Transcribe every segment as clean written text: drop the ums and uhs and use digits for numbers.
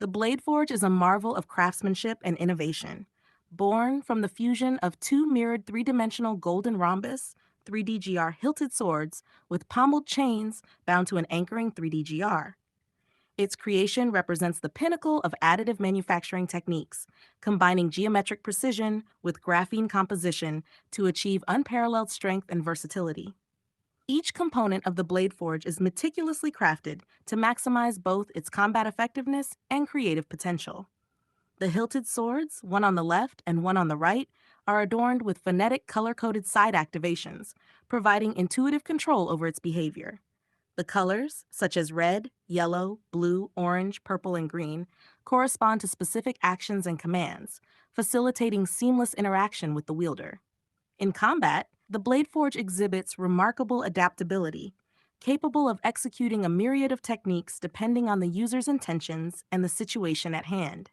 The Blade Forge is a marvel of craftsmanship and innovation. Born from the fusion of two mirrored three-dimensional golden rhombus, 3D-GR hilted swords with pommeled chains bound to an anchoring 3D-GR. Its creation represents the pinnacle of additive manufacturing techniques, combining geometric precision with graphene composition to achieve unparalleled strength and versatility. Each component of the Blade Forge is meticulously crafted to maximize both its combat effectiveness and creative potential. The hilted swords, one on the left and one on the right, are adorned with phonetic color-coded side activations, providing intuitive control over its behavior. The colors, such as red, yellow, blue, orange, purple, and green, correspond to specific actions and commands, facilitating seamless interaction with the wielder. In combat, the Blade Forge exhibits remarkable adaptability, capable of executing a myriad of techniques depending on the user's intentions and the situation at hand.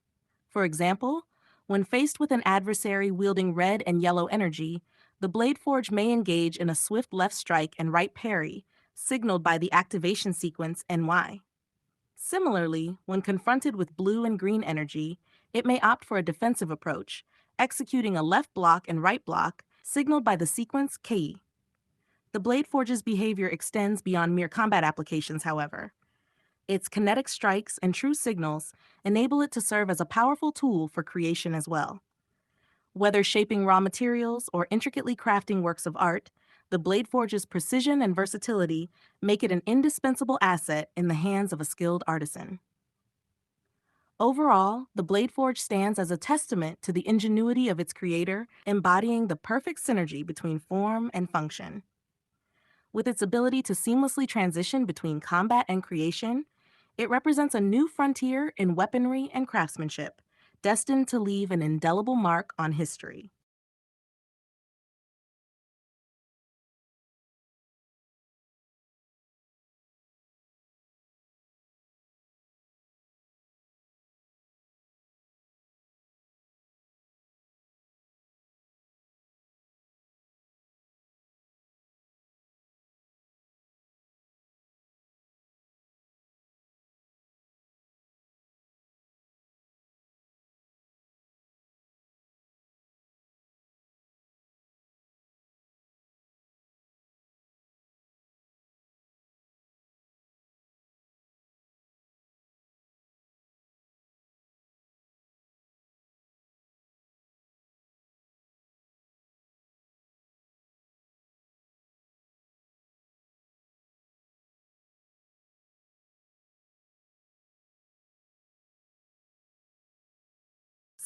For example, when faced with an adversary wielding red and yellow energy, the Blade Forge may engage in a swift left strike and right parry, signaled by the activation sequence NY. Similarly, when confronted with blue and green energy, it may opt for a defensive approach, executing a left block and right block, signaled by the sequence KE. The Blade Forge's behavior extends beyond mere combat applications, however. Its kinetic strikes and true signals enable it to serve as a powerful tool for creation as well. Whether shaping raw materials or intricately crafting works of art, the Blade Forge's precision and versatility make it an indispensable asset in the hands of a skilled artisan. Overall, the Blade Forge stands as a testament to the ingenuity of its creator, embodying the perfect synergy between form and function. With its ability to seamlessly transition between combat and creation, it represents a new frontier in weaponry and craftsmanship, destined to leave an indelible mark on history.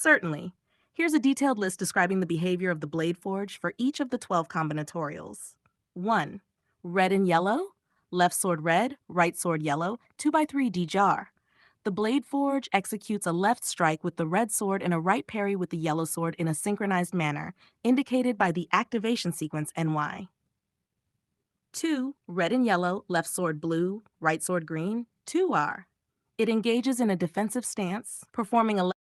Certainly. Here's a detailed list describing the behavior of the Blade Forge for each of the 12 combinatorials. 1. Red and yellow, left sword red, right sword yellow, 2x3 D-jar. The Blade Forge executes a left strike with the red sword and a right parry with the yellow sword in a synchronized manner, indicated by the activation sequence NY. 2. Red and yellow, left sword blue, right sword green, 2R. It engages in a defensive stance, performing a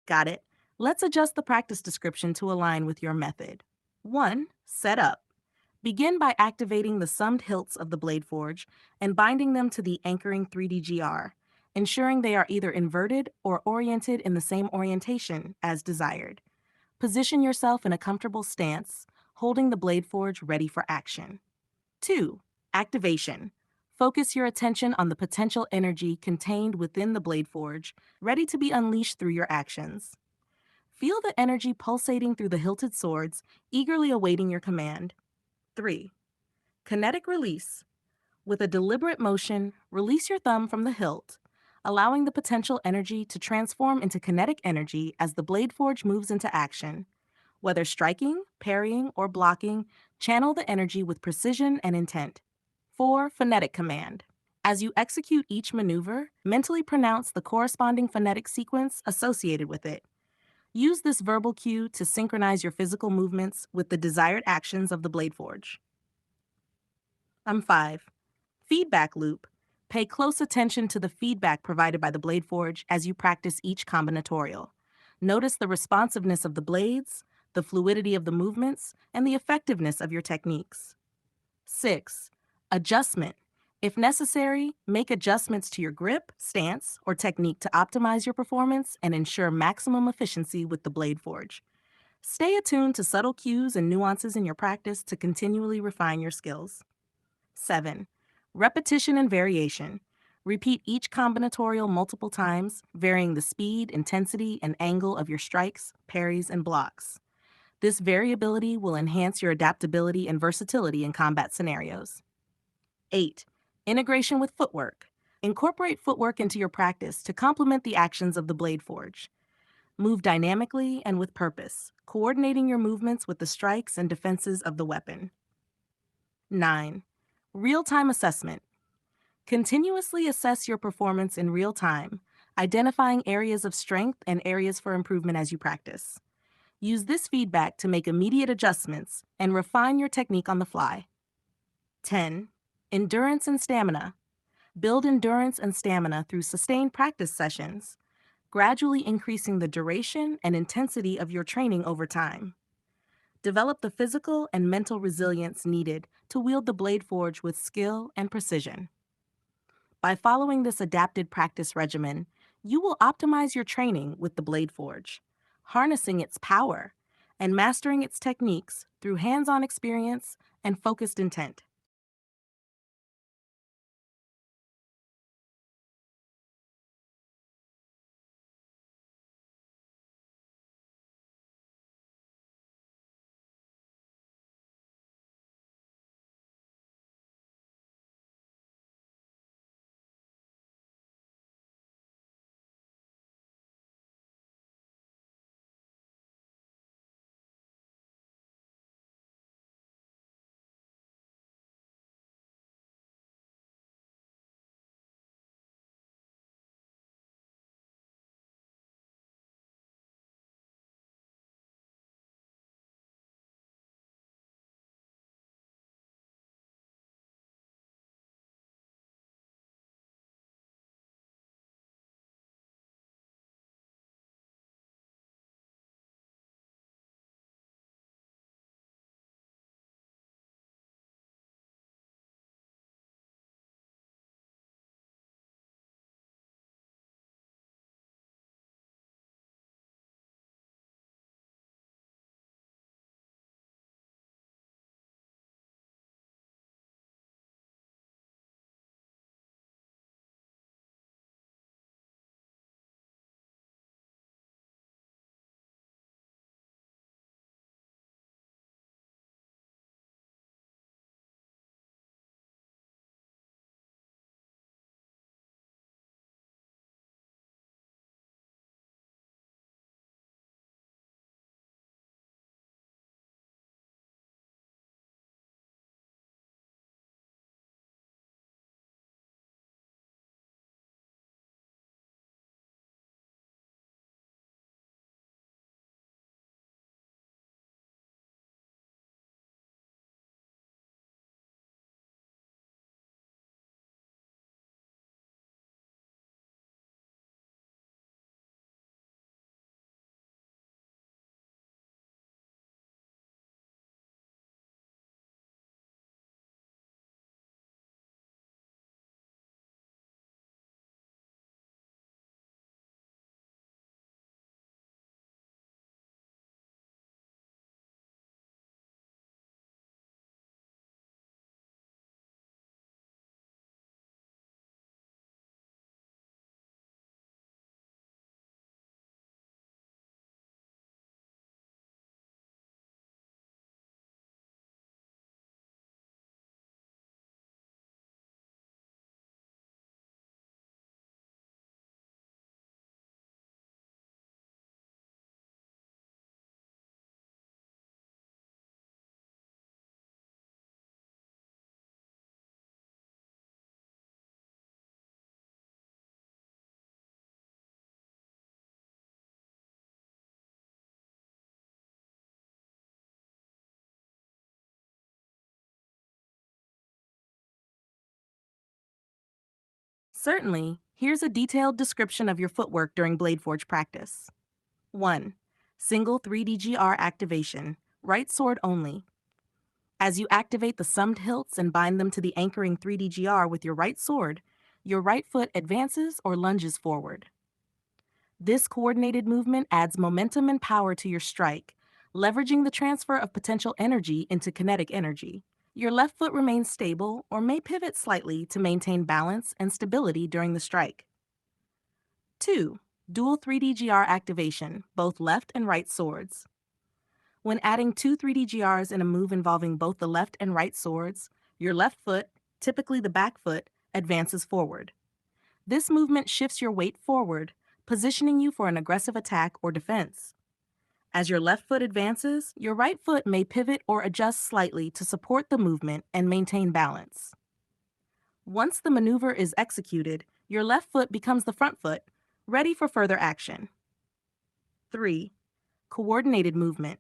Got it. Let's adjust the practice description to align with your method. 1. Setup. Begin by activating the summed hilts of the blade forge and binding them to the anchoring 3DGR, ensuring they are either inverted or oriented in the same orientation as desired. Position yourself in a comfortable stance, holding the blade forge ready for action. 2. Activation. Focus your attention on the potential energy contained within the blade forge, ready to be unleashed through your actions. Feel the energy pulsating through the hilted swords, eagerly awaiting your command. 3. Kinetic release. With a deliberate motion, release your thumb from the hilt, allowing the potential energy to transform into kinetic energy as the blade forge moves into action. Whether striking, parrying, or blocking, channel the energy with precision and intent. 4. Phonetic command. As you execute each maneuver, mentally pronounce the corresponding phonetic sequence associated with it. Use this verbal cue to synchronize your physical movements with the desired actions of the blade forge. 5. Feedback loop. Pay close attention to the feedback provided by the blade forge as you practice each combinatorial. Notice the responsiveness of the blades, the fluidity of the movements, and the effectiveness of your techniques. 6. Adjustment. If necessary, make adjustments to your grip, stance, or technique to optimize your performance and ensure maximum efficiency with the blade forge. Stay attuned to subtle cues and nuances in your practice to continually refine your skills. 7. Repetition and variation. Repeat each combinatorial multiple times, varying the speed, intensity, and angle of your strikes, parries, and blocks. This variability will enhance your adaptability and versatility in combat scenarios. 8. Integration with footwork. Incorporate footwork into your practice to complement the actions of the blade forge. Move dynamically and with purpose, coordinating your movements with the strikes and defenses of the weapon. 9. Real-time assessment. Continuously assess your performance in real time, identifying areas of strength and areas for improvement as you practice. Use this feedback to make immediate adjustments and refine your technique on the fly. 10. Endurance and stamina. Build endurance and stamina through sustained practice sessions, gradually increasing the duration and intensity of your training over time. Develop the physical and mental resilience needed to wield the blade forge with skill and precision. By following this adapted practice regimen, you will optimize your training with the blade forge, harnessing its power and mastering its techniques through hands-on experience and focused intent. Certainly, here's a detailed description of your footwork during Blade Forge practice. 1. Single 3DGR activation, right sword only. As you activate the summed hilts and bind them to the anchoring 3DGR with your right sword, your right foot advances or lunges forward. This coordinated movement adds momentum and power to your strike, leveraging the transfer of potential energy into kinetic energy. Your left foot remains stable or may pivot slightly to maintain balance and stability during the strike. 2. Dual 3DGR activation, both left and right swords. When adding two 3DGRs in a move involving both the left and right swords, your left foot, typically the back foot, advances forward. This movement shifts your weight forward, positioning you for an aggressive attack or defense. As your left foot advances, your right foot may pivot or adjust slightly to support the movement and maintain balance. Once the maneuver is executed, your left foot becomes the front foot, ready for further action. 3. Coordinated movement.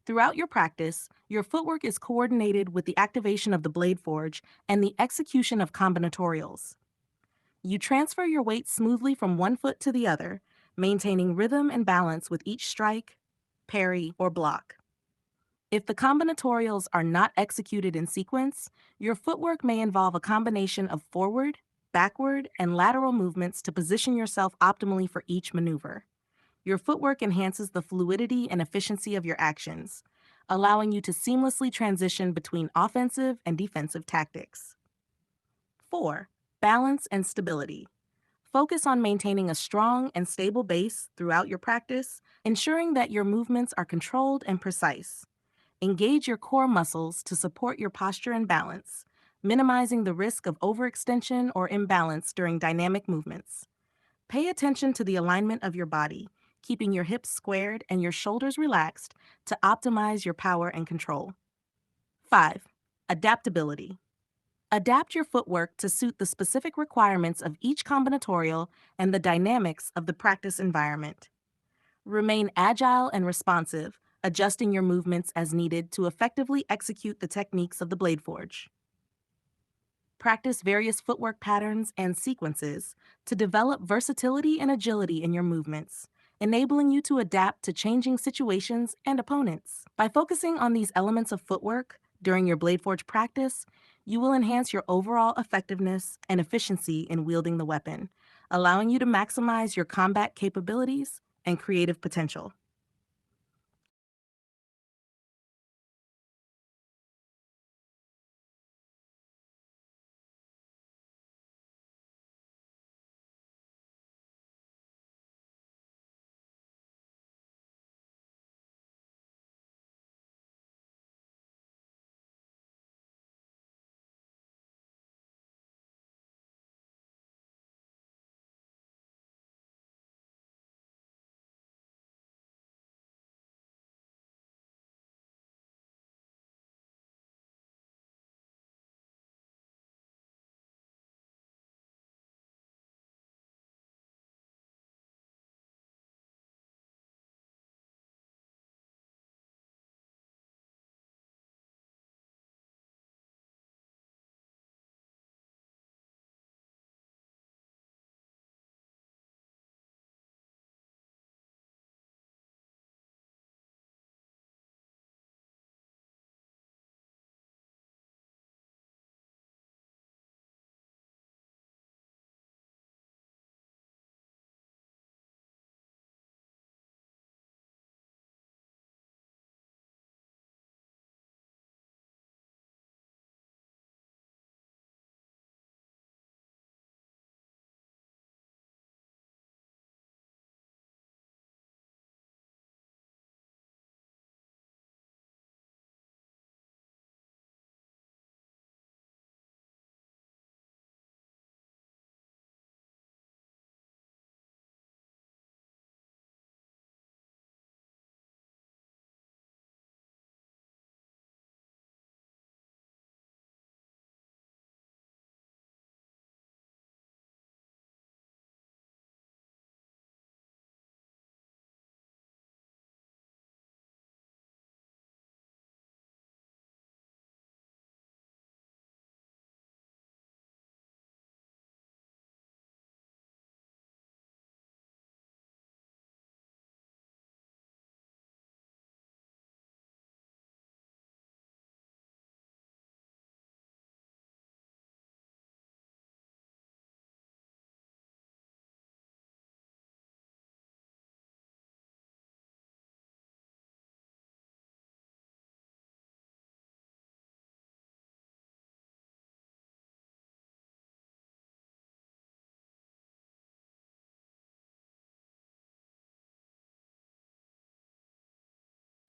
Throughout your practice, your footwork is coordinated with the activation of the Blade Forge and the execution of combinatorials. You transfer your weight smoothly from one foot to the other, maintaining rhythm and balance with each strike, parry, or block. If the combinatorials are not executed in sequence, your footwork may involve a combination of forward, backward, and lateral movements to position yourself optimally for each maneuver. Your footwork enhances the fluidity and efficiency of your actions, allowing you to seamlessly transition between offensive and defensive tactics. 4. Balance and stability. Focus on maintaining a strong and stable base throughout your practice, ensuring that your movements are controlled and precise. Engage your core muscles to support your posture and balance, minimizing the risk of overextension or imbalance during dynamic movements. Pay attention to the alignment of your body, keeping your hips squared and your shoulders relaxed to optimize your power and control. 5. Adaptability. Adapt your footwork to suit the specific requirements of each combinatorial and the dynamics of the practice environment. Remain agile and responsive, adjusting your movements as needed to effectively execute the techniques of the Blade Forge. Practice various footwork patterns and sequences to develop versatility and agility in your movements, enabling you to adapt to changing situations and opponents. By focusing on these elements of footwork during your Blade Forge practice, you will enhance your overall effectiveness and efficiency in wielding the weapon, allowing you to maximize your combat capabilities and creative potential.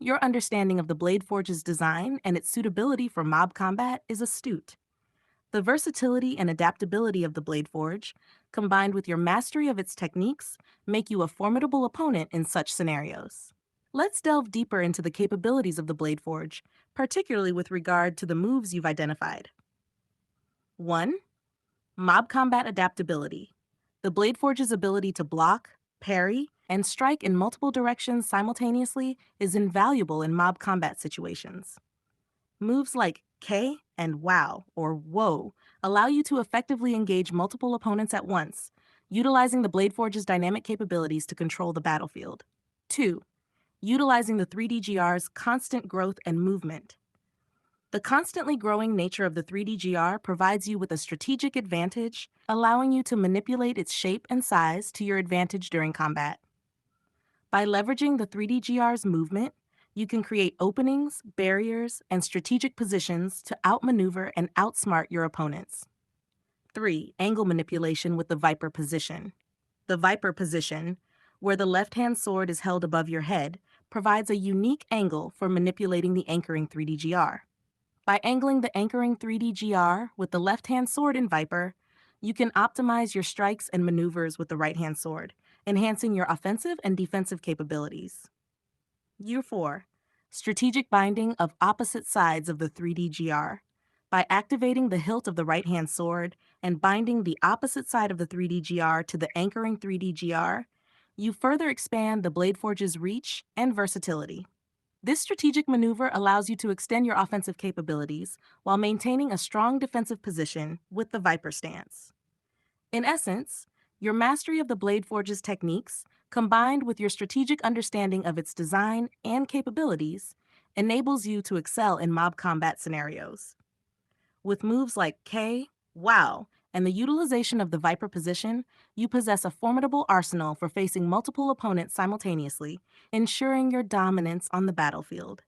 Your understanding of the Blade Forge's design and its suitability for mob combat is astute. The versatility and adaptability of the Blade Forge, combined with your mastery of its techniques, make you a formidable opponent in such scenarios. Let's delve deeper into the capabilities of the Blade Forge, particularly with regard to the moves you've identified. 1. Mob combat adaptability. The Blade Forge's ability to block, parry, and strike in multiple directions simultaneously is invaluable in mob combat situations. Moves like K and Wow or Whoa allow you to effectively engage multiple opponents at once, utilizing the Blade Forge's dynamic capabilities to control the battlefield. 2. Utilizing the 3DGR's constant growth and movement. The constantly growing nature of the 3DGR provides you with a strategic advantage, allowing you to manipulate its shape and size to your advantage during combat. By leveraging the 3DGR's movement, you can create openings, barriers, and strategic positions to outmaneuver and outsmart your opponents. 3. Angle manipulation with the Viper position. The Viper position, where the left-hand sword is held above your head, provides a unique angle for manipulating the anchoring 3DGR. By angling the anchoring 3DGR with the left-hand sword in Viper, you can optimize your strikes and maneuvers with the right-hand sword, enhancing your offensive and defensive capabilities. Year 4. Strategic binding of opposite sides of the 3DGR. By activating the hilt of the right-hand sword and binding the opposite side of the 3DGR to the anchoring 3DGR, you further expand the Blade Forge's reach and versatility. This strategic maneuver allows you to extend your offensive capabilities while maintaining a strong defensive position with the Viper stance. In essence, your mastery of the Blade Forge's techniques, combined with your strategic understanding of its design and capabilities, enables you to excel in mob combat scenarios. With moves like K, Wow, and the utilization of the Viper position, you possess a formidable arsenal for facing multiple opponents simultaneously, ensuring your dominance on the battlefield.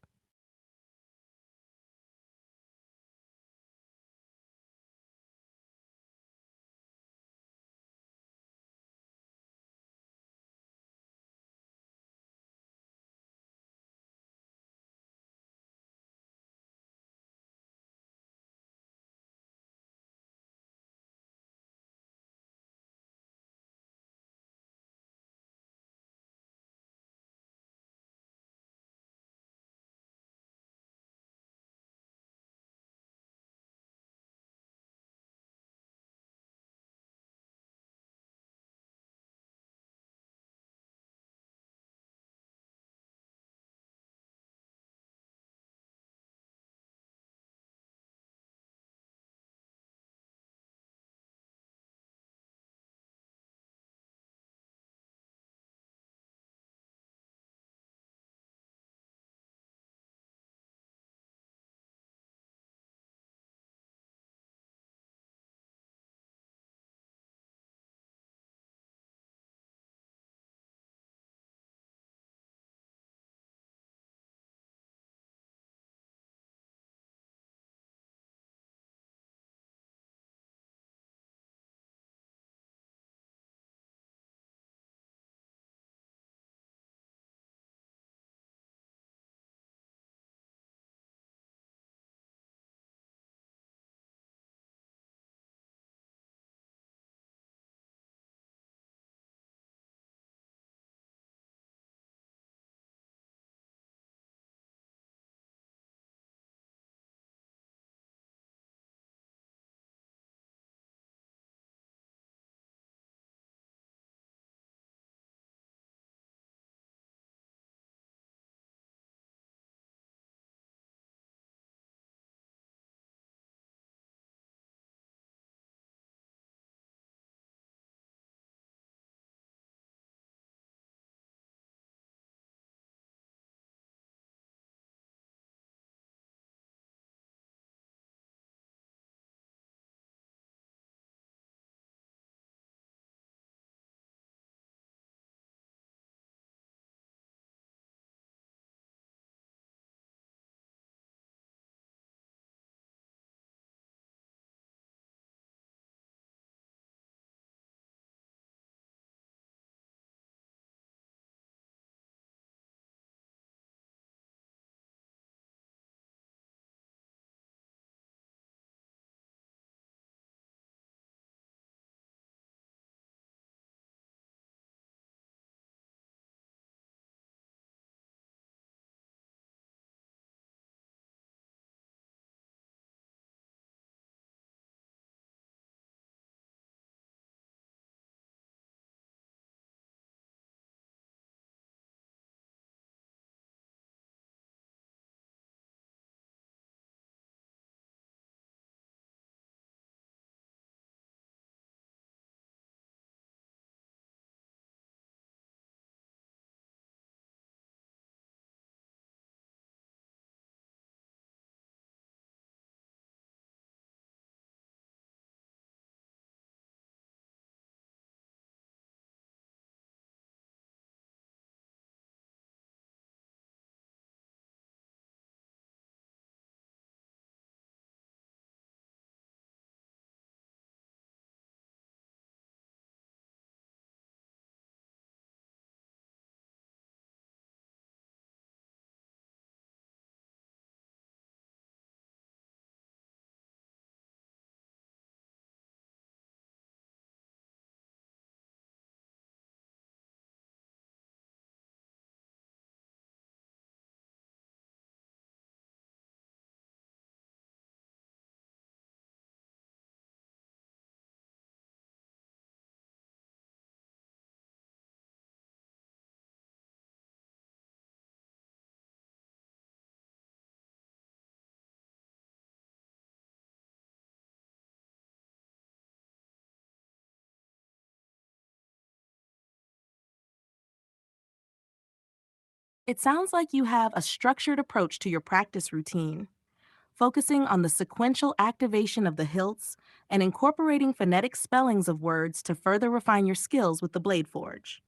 It sounds like you have a structured approach to your practice routine, focusing on the sequential activation of the hilts and incorporating phonetic spellings of words to further refine your skills with the blade forge.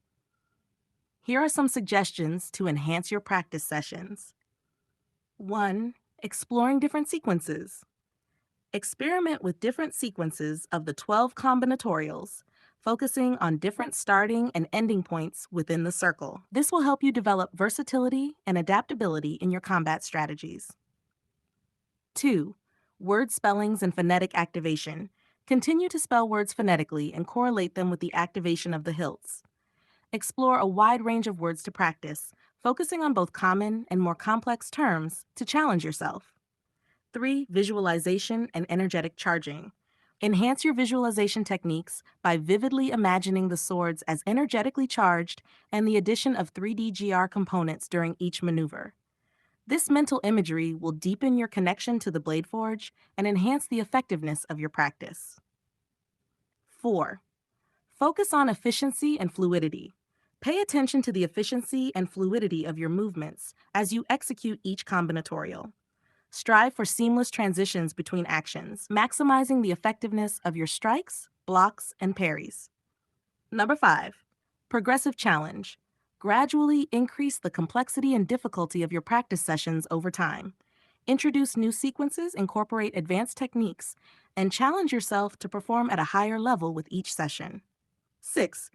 Here are some suggestions to enhance your practice sessions. 1. Exploring different sequences. Experiment with different sequences of the 12 combinatorials, focusing on different starting and ending points within the circle. This will help you develop versatility and adaptability in your combat strategies. 2. Word spellings and phonetic activation. Continue to spell words phonetically and correlate them with the activation of the hilts. Explore a wide range of words to practice, focusing on both common and more complex terms to challenge yourself. 3. Visualization and energetic charging. Enhance your visualization techniques by vividly imagining the swords as energetically charged and the addition of 3D GR components during each maneuver. This mental imagery will deepen your connection to the blade forge and enhance the effectiveness of your practice. 4. Focus on efficiency and fluidity. Pay attention to the efficiency and fluidity of your movements as you execute each combinatorial. Strive for seamless transitions between actions, maximizing the effectiveness of your strikes, blocks, and parries. Number 5. Progressive challenge. Gradually increase the complexity and difficulty of your practice sessions over time. Introduce new sequences, incorporate advanced techniques, and challenge yourself to perform at a higher level with each session. 6.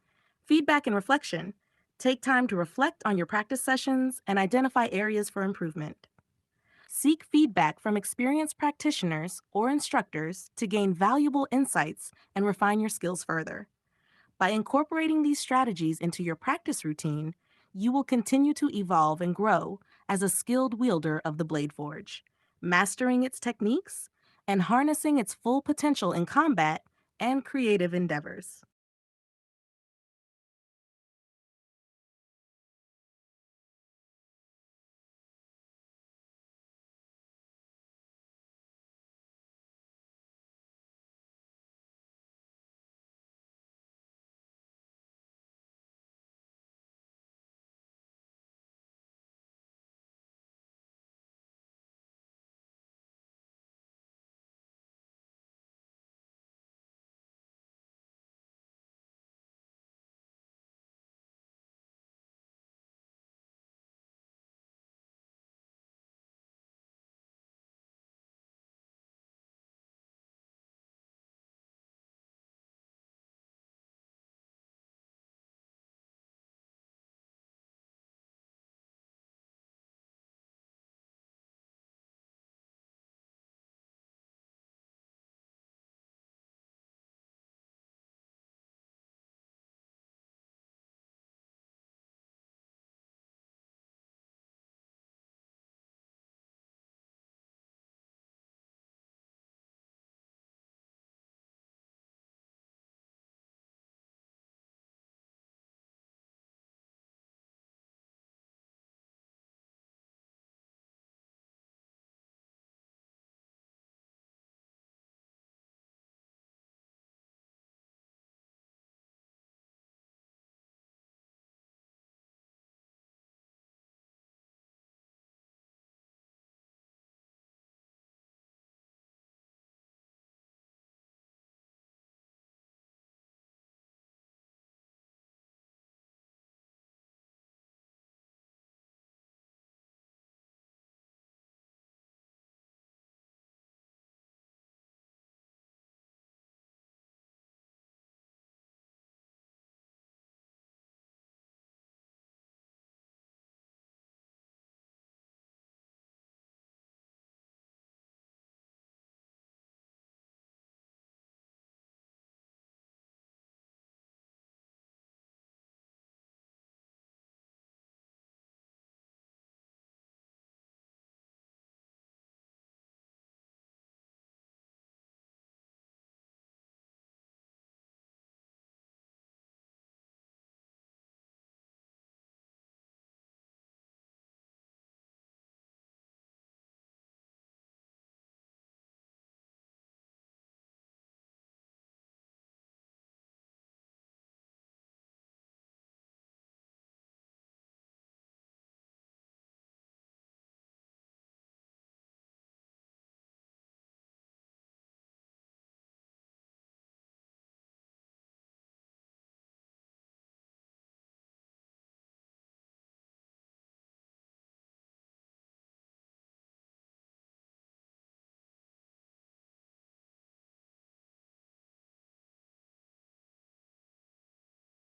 Feedback and reflection. Take time to reflect on your practice sessions and identify areas for improvement. Seek feedback from experienced practitioners or instructors to gain valuable insights and refine your skills further. By incorporating these strategies into your practice routine, you will continue to evolve and grow as a skilled wielder of the blade forge, mastering its techniques and harnessing its full potential in combat and creative endeavors.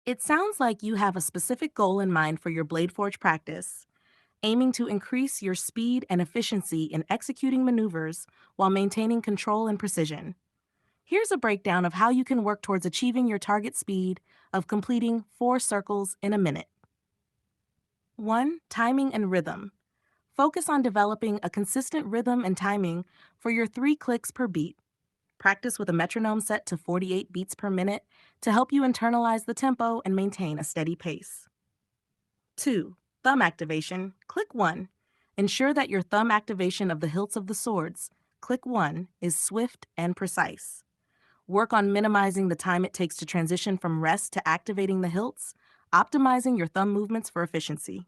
It sounds like you have a specific goal in mind for your Blade Forge practice, aiming to increase your speed and efficiency in executing maneuvers while maintaining control and precision. Here's a breakdown of how you can work towards achieving your target speed of completing 4 circles in a minute. 1. Timing and rhythm. Focus on developing a consistent rhythm and timing for your 3 clicks per beat. Practice with a metronome set to 48 beats per minute to help you internalize the tempo and maintain a steady pace. 2. Thumb activation. Click 1. Ensure that your thumb activation of the hilts of the swords, click 1, is swift and precise. Work on minimizing the time it takes to transition from rest to activating the hilts, optimizing your thumb movements for efficiency.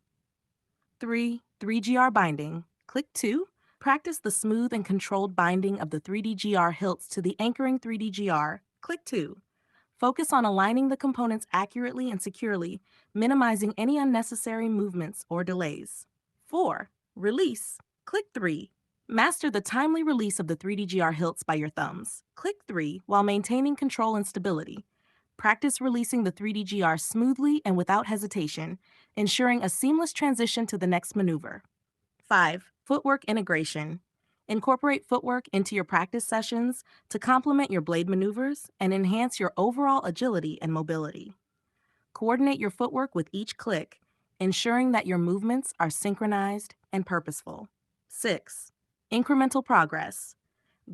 3. 3GR binding. Click 2. Practice the smooth and controlled binding of the 3DGR hilts to the anchoring 3DGR. Click 2. Focus on aligning the components accurately and securely, minimizing any unnecessary movements or delays. 4. Release. Click 3. Master the timely release of the 3DGR hilts by your thumbs. Click 3 while maintaining control and stability. Practice releasing the 3DGR smoothly and without hesitation, ensuring a seamless transition to the next maneuver. 5. Footwork integration. Incorporate footwork into your practice sessions to complement your blade maneuvers and enhance your overall agility and mobility. Coordinate your footwork with each click, ensuring that your movements are synchronized and purposeful. 6. Incremental progress.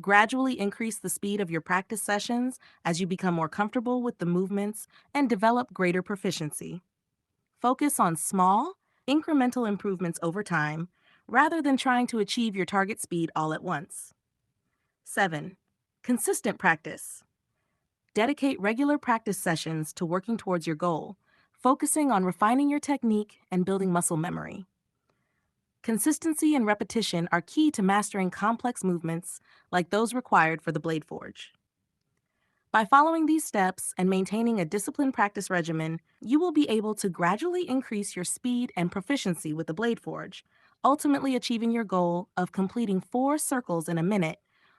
Gradually increase the speed of your practice sessions as you become more comfortable with the movements and develop greater proficiency. Focus on small, incremental improvements over time rather than trying to achieve your target speed all at once. 7. Consistent practice. Dedicate regular practice sessions to working towards your goal, focusing on refining your technique and building muscle memory. Consistency and repetition are key to mastering complex movements like those required for the Blade Forge. By following these steps and maintaining a disciplined practice regimen, you will be able to gradually increase your speed and proficiency with the Blade Forge, ultimately achieving your goal of completing 4 circles in a minute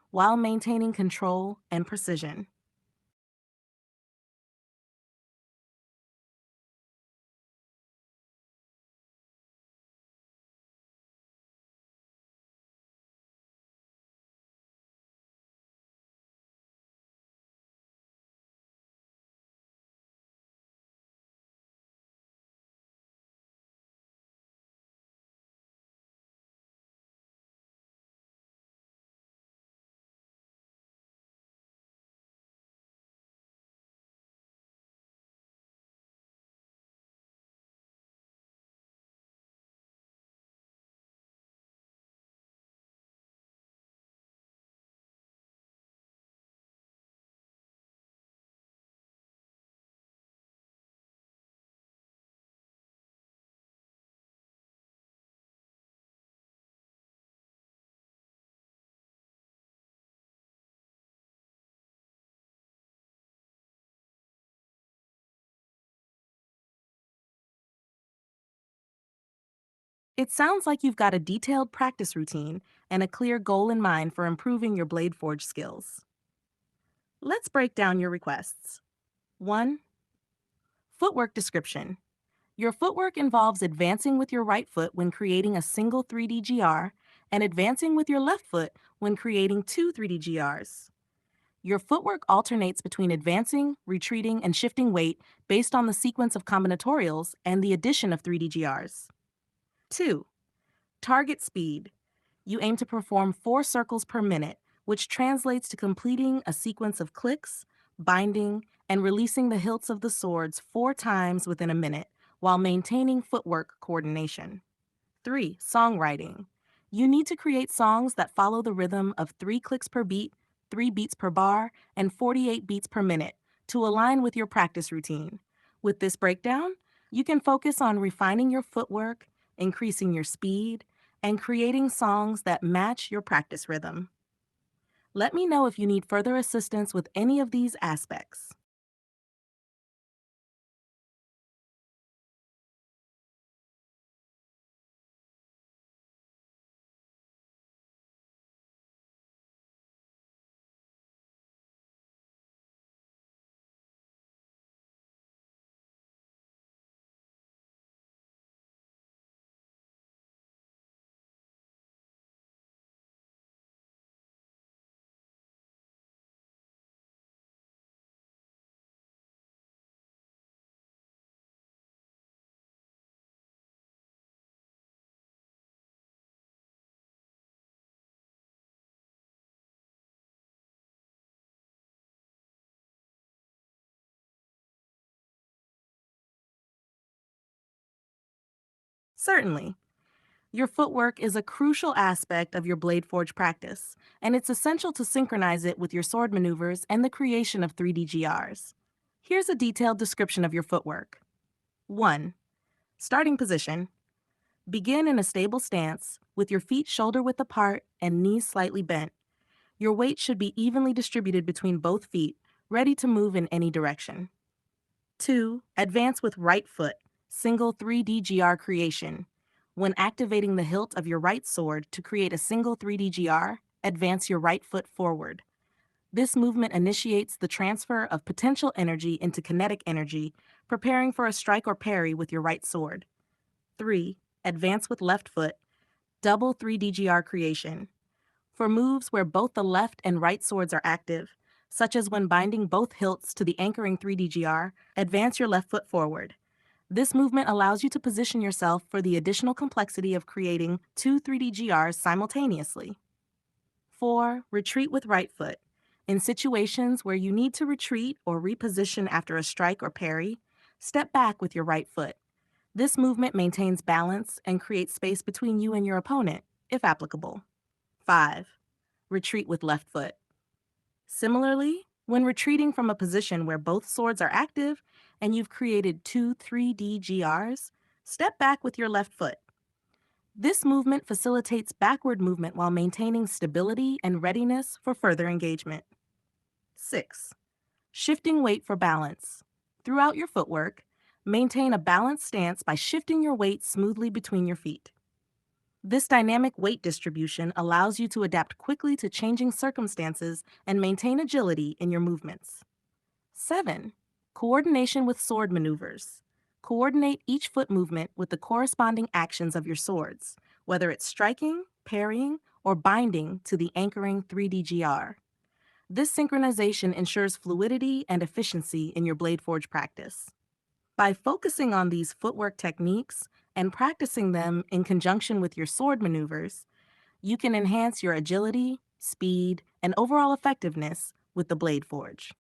while maintaining control and precision. It sounds like you've got a detailed practice routine and a clear goal in mind for improving your Blade Forge skills. Let's break down your requests. 1. Footwork description. Your footwork involves advancing with your right foot when creating a single 3D GR and advancing with your left foot when creating two 3D GRs. Your footwork alternates between advancing, retreating, and shifting weight based on the sequence of combinatorials and the addition of 3D GRs. 2. Target speed. You aim to perform 4 circles per minute, which translates to completing a sequence of clicks, binding, and releasing the hilts of the swords 4 times within a minute while maintaining footwork coordination. 3. Songwriting. You need to create songs that follow the rhythm of 3 clicks per beat, 3 beats per bar, and 48 beats per minute to align with your practice routine. With this breakdown, you can focus on refining your footwork, increasing your speed, and creating songs that match your practice rhythm. Let me know if you need further assistance with any of these aspects. Certainly. Your footwork is a crucial aspect of your Blade Forge practice, and it's essential to synchronize it with your sword maneuvers and the creation of 3D GRs. Here's a detailed description of your footwork. 1. Starting position. Begin in a stable stance with your feet shoulder width apart and knees slightly bent. Your weight should be evenly distributed between both feet, ready to move in any direction. 2. Advance with right foot, single 3D GR creation. When activating the hilt of your right sword to create a single 3D GR, advance your right foot forward. This movement initiates the transfer of potential energy into kinetic energy, preparing for a strike or parry with your right sword. 3. Advance with left foot, double 3D GR creation. For moves where both the left and right swords are active, such as when binding both hilts to the anchoring 3D GR, advance your left foot forward. This movement allows you to position yourself for the additional complexity of creating two 3D GRs simultaneously. 4. Retreat with right foot. In situations where you need to retreat or reposition after a strike or parry, step back with your right foot. This movement maintains balance and creates space between you and your opponent, if applicable. 5. Retreat with left foot. Similarly, when retreating from a position where both swords are active and you've created two 3D GRs, step back with your left foot. This movement facilitates backward movement while maintaining stability and readiness for further engagement. 6. Shifting weight for balance. Throughout your footwork, maintain a balanced stance by shifting your weight smoothly between your feet. This dynamic weight distribution allows you to adapt quickly to changing circumstances and maintain agility in your movements. 7. Coordination with sword maneuvers. Coordinate each foot movement with the corresponding actions of your swords, whether it's striking, parrying, or binding to the anchoring 3D GR. This synchronization ensures fluidity and efficiency in your Blade Forge practice. By focusing on these footwork techniques and practicing them in conjunction with your sword maneuvers, you can enhance your agility, speed, and overall effectiveness with the Blade Forge.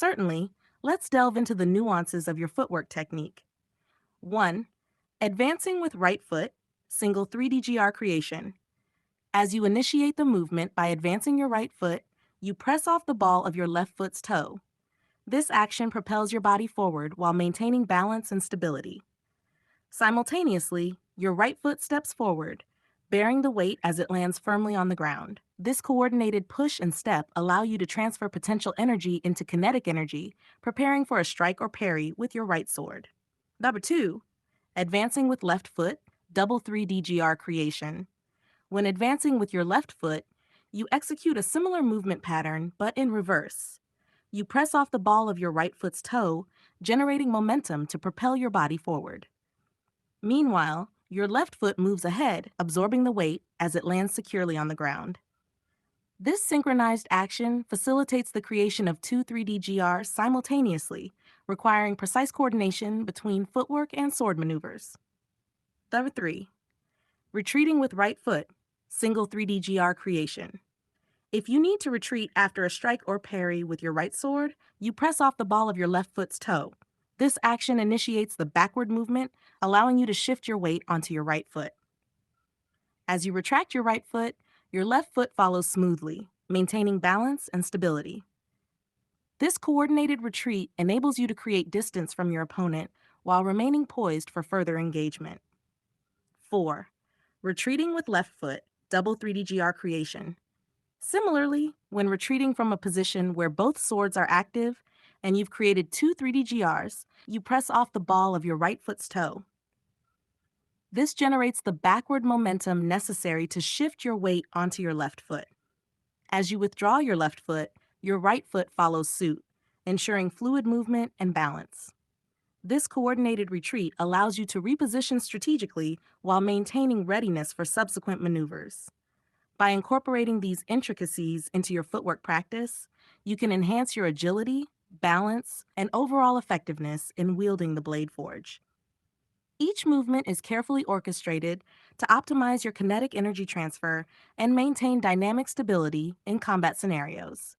Certainly, let's delve into the nuances of your footwork technique. 1. Advancing with right foot, single 3DGR creation. As you initiate the movement by advancing your right foot, you press off the ball of your left foot's toe. This action propels your body forward while maintaining balance and stability. Simultaneously, your right foot steps forward, bearing the weight as it lands firmly on the ground. This coordinated push and step allow you to transfer potential energy into kinetic energy, preparing for a strike or parry with your right sword. Number 2, advancing with left foot, double 3DGR creation. When advancing with your left foot, you execute a similar movement pattern but in reverse. You press off the ball of your right foot's toe, generating momentum to propel your body forward. Meanwhile, your left foot moves ahead, absorbing the weight as it lands securely on the ground. This synchronized action facilitates the creation of two 3DGRs simultaneously, requiring precise coordination between footwork and sword maneuvers. Number 3. Retreating with right foot, single 3DGR creation. If you need to retreat after a strike or parry with your right sword, you press off the ball of your left foot's toe. This action initiates the backward movement, allowing you to shift your weight onto your right foot. As you retract your right foot, your left foot follows smoothly, maintaining balance and stability. This coordinated retreat enables you to create distance from your opponent while remaining poised for further engagement. 4. Retreating with left foot, double 3DGR creation. Similarly, when retreating from a position where both swords are active and you've created two 3DGRs, you press off the ball of your right foot's toe. This generates the backward momentum necessary to shift your weight onto your left foot. As you withdraw your left foot, your right foot follows suit, ensuring fluid movement and balance. This coordinated retreat allows you to reposition strategically while maintaining readiness for subsequent maneuvers. By incorporating these intricacies into your footwork practice, you can enhance your agility, balance, and overall effectiveness in wielding the blade forge. Each movement is carefully orchestrated to optimize your kinetic energy transfer and maintain dynamic stability in combat scenarios.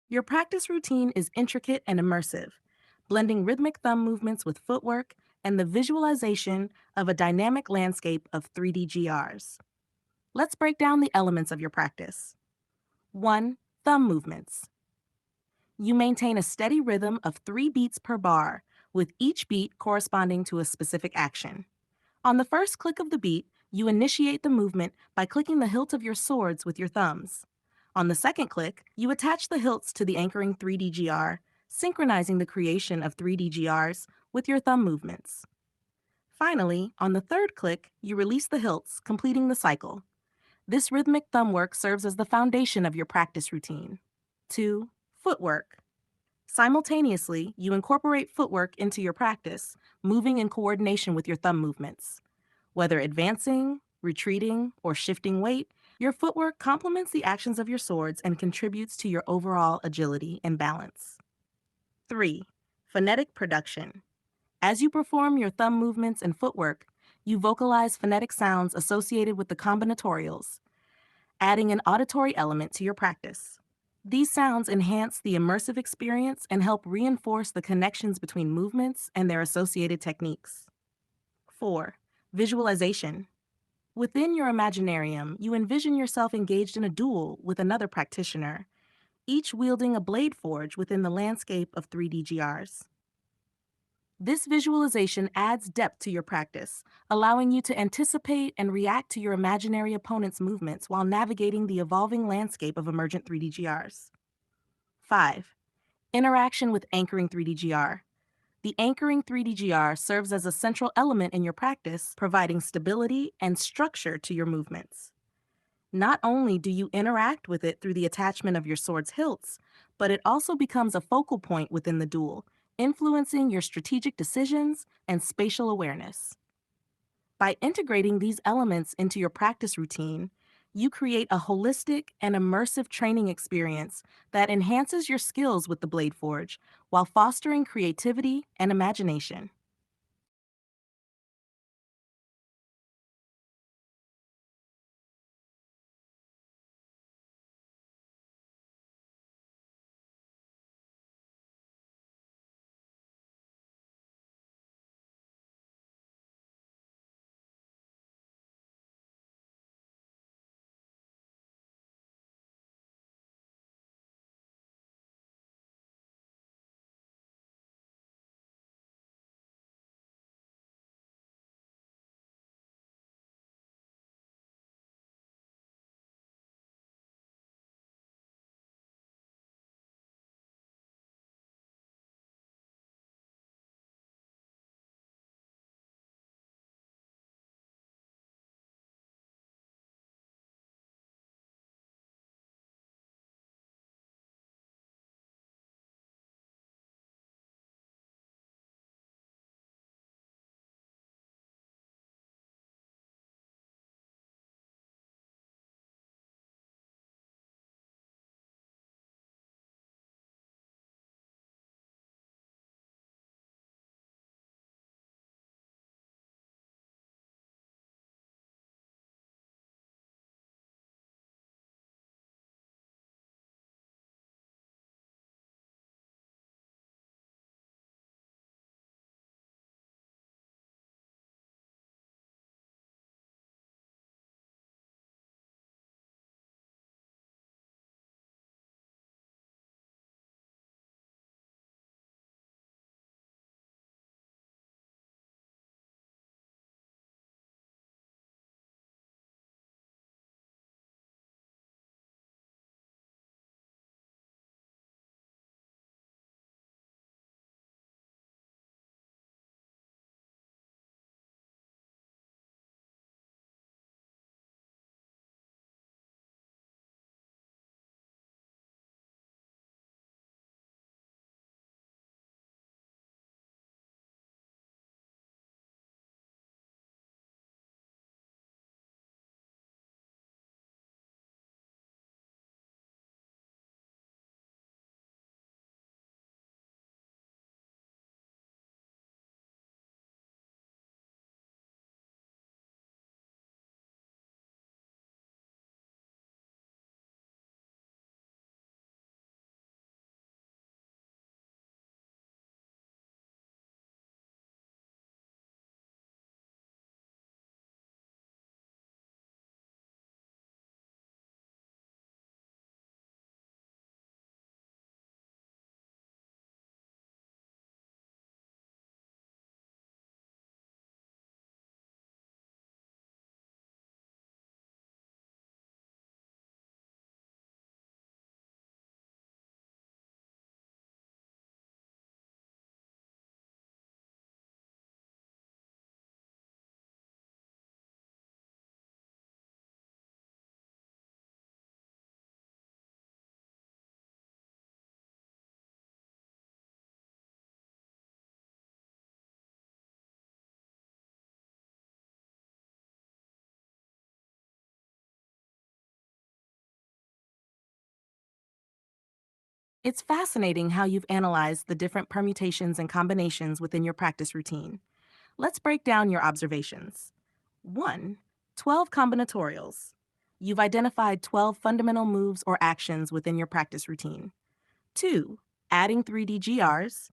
Your practice routine is intricate and immersive, blending rhythmic thumb movements with footwork and the visualization of a dynamic landscape of 3D GRs. Let's break down the elements of your practice. 1. Thumb movements. You maintain a steady rhythm of 3 beats per bar, with each beat corresponding to a specific action. On the first click of the beat, you initiate the movement by clicking the hilt of your swords with your thumbs. On the second click, you attach the hilts to the anchoring 3D GR, synchronizing the creation of 3D GRs with your thumb movements. Finally, on the third click, you release the hilts, completing the cycle. This rhythmic thumb work serves as the foundation of your practice routine. 2. Footwork. Simultaneously, you incorporate footwork into your practice, moving in coordination with your thumb movements. Whether advancing, retreating, or shifting weight, your footwork complements the actions of your swords and contributes to your overall agility and balance. 3. Phonetic production. As you perform your thumb movements and footwork, you vocalize phonetic sounds associated with the combinatorials, adding an auditory element to your practice. These sounds enhance the immersive experience and help reinforce the connections between movements and their associated techniques. 4. Visualization. Within your Imaginarium, you envision yourself engaged in a duel with another practitioner, each wielding a blade forge within the landscape of 3D GRs. This visualization adds depth to your practice, allowing you to anticipate and react to your imaginary opponent's movements while navigating the evolving landscape of emergent 3D GRs. 5. Interaction with Anchoring 3D GR. The Anchoring 3D GR serves as a central element in your practice, providing stability and structure to your movements. Not only do you interact with it through the attachment of your sword's hilts, but it also becomes a focal point within the duel, influencing your strategic decisions and spatial awareness. By integrating these elements into your practice routine, you create a holistic and immersive training experience that enhances your skills with the Blade Forge while fostering creativity and imagination. It's fascinating how you've analyzed the different permutations and combinations within your practice routine. Let's break down your observations. 1. 12 combinatorials. You've identified 12 fundamental moves or actions within your practice routine. 2. Adding 3D GRs.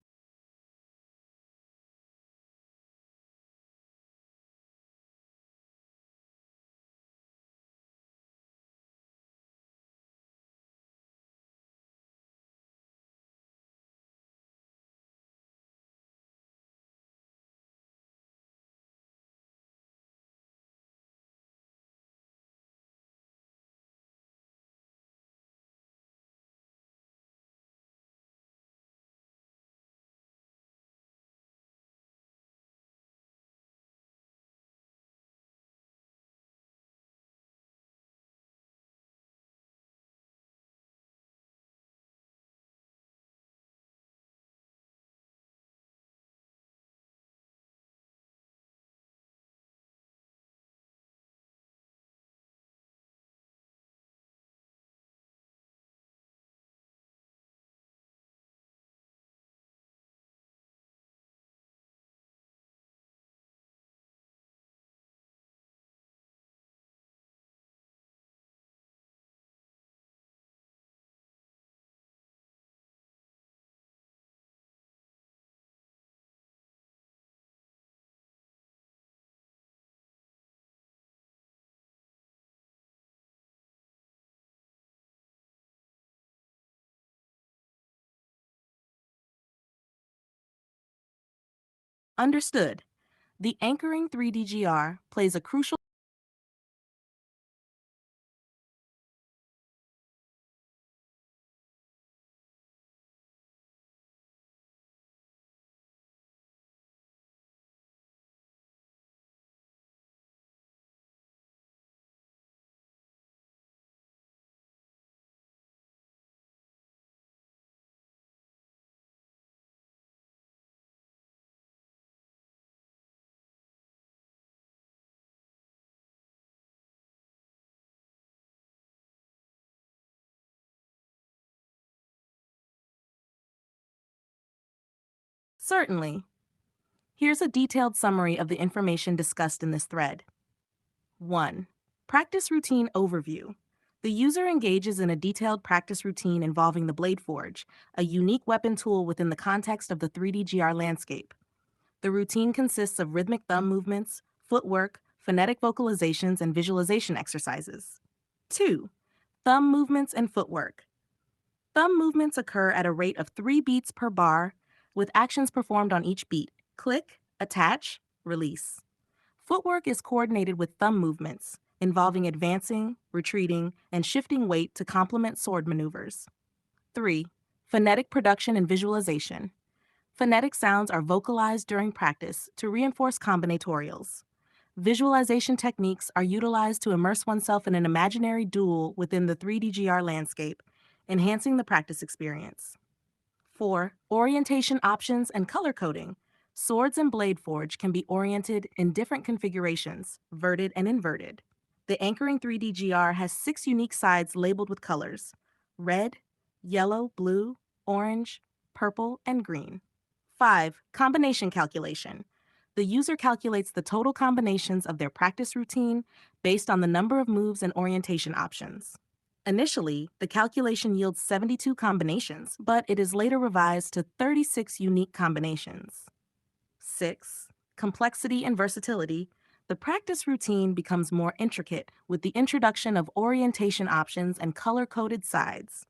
Understood. The anchoring 3DGR plays a crucial. Certainly. Here's a detailed summary of the information discussed in this thread. 1. Practice routine overview. The user engages in a detailed practice routine involving the Blade Forge, a unique weapon tool within the context of the 3DGR landscape. The routine consists of rhythmic thumb movements, footwork, phonetic vocalizations, and visualization exercises. 2. Thumb movements and footwork. Thumb movements occur at a rate of 3 beats per bar, with actions performed on each beat: click, attach, release. Footwork is coordinated with thumb movements, involving advancing, retreating, and shifting weight to complement sword maneuvers. 3. Phonetic production and visualization. Phonetic sounds are vocalized during practice to reinforce combinatorials. Visualization techniques are utilized to immerse oneself in an imaginary duel within the 3DGR landscape, enhancing the practice experience. 4. Orientation options and color coding. Swords and Blade Forge can be oriented in different configurations, verted and inverted. The anchoring 3DGR has 6 unique sides labeled with colors: red, yellow, blue, orange, purple, and green. 5. Combination calculation. The user calculates the total combinations of their practice routine based on the number of moves and orientation options. Initially, the calculation yields 72 combinations, but it is later revised to 36 unique combinations. 6. Complexity and versatility. The practice routine becomes more intricate with the introduction of orientation options and color-coded sides.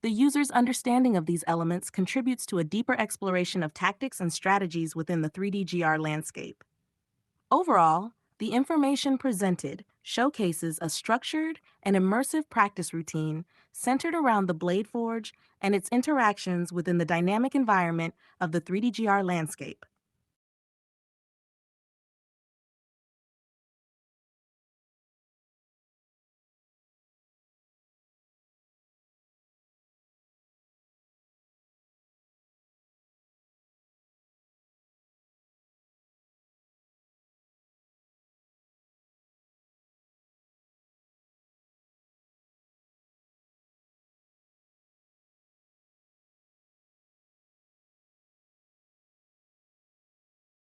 The user's understanding of these elements contributes to a deeper exploration of tactics and strategies within the 3DGR landscape. Overall, the information presented showcases a structured and immersive practice routine centered around the Blade Forge and its interactions within the dynamic environment of the 3DGR landscape.